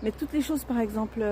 Mais toutes les choses, par exemple,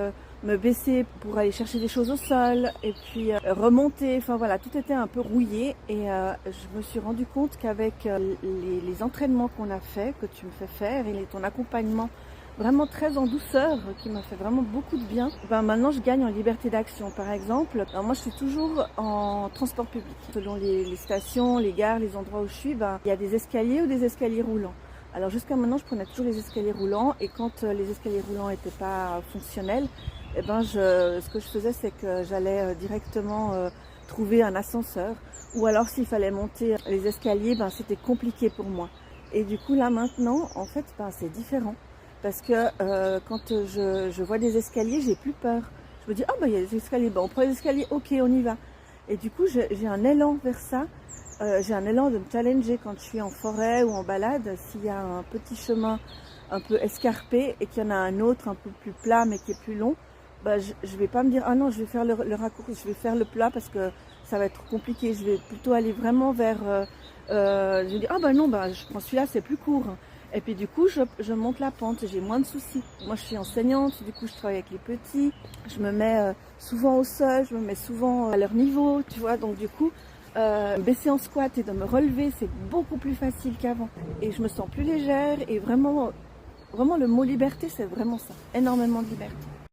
me baisser pour aller chercher des choses au sol et puis remonter, enfin voilà, tout était un peu rouillé et je me suis rendu compte qu'avec les entraînements qu'on a fait, que tu me fais faire et ton accompagnement vraiment très en douceur, qui m'a fait vraiment beaucoup de bien, ben maintenant je gagne en liberté d'action. Par exemple, alors moi je suis toujours en transport public. Selon les stations, les gares, les endroits où je suis, ben, il y a des escaliers ou des escaliers roulants. Alors jusqu'à maintenant, je prenais toujours les escaliers roulants et quand les escaliers roulants n'étaient pas fonctionnels, eh ben ce que je faisais, c'est que j'allais directement trouver un ascenseur ou alors s'il fallait monter les escaliers, ben c'était compliqué pour moi. Et du coup là maintenant, en fait, ben c'est différent parce que quand je vois des escaliers, j'ai plus peur. Je me dis, ah ben il y a des escaliers, ben on prend les escaliers, ok, on y va. Et du coup, j'ai un élan vers ça. J'ai un élan de me challenger quand je suis en forêt ou en balade. S'il y a un petit chemin un peu escarpé et qu'il y en a un autre un peu plus plat mais qui est plus long, bah, je vais pas me dire ah non, je vais faire le raccourci, je vais faire le plat parce que ça va être compliqué. Je vais plutôt aller vraiment vers. Je vais dire ah bah non, bah, je prends celui-là, c'est plus court. Et puis du coup, je monte la pente, j'ai moins de soucis. Moi, je suis enseignante, du coup, je travaille avec les petits. Je me mets souvent au sol, je me mets souvent à leur niveau, tu vois. Donc du coup, baisser en squat et de me relever, c'est beaucoup plus facile qu'avant. Et je me sens plus légère et vraiment, vraiment le mot liberté, c'est vraiment ça. Énormément de liberté.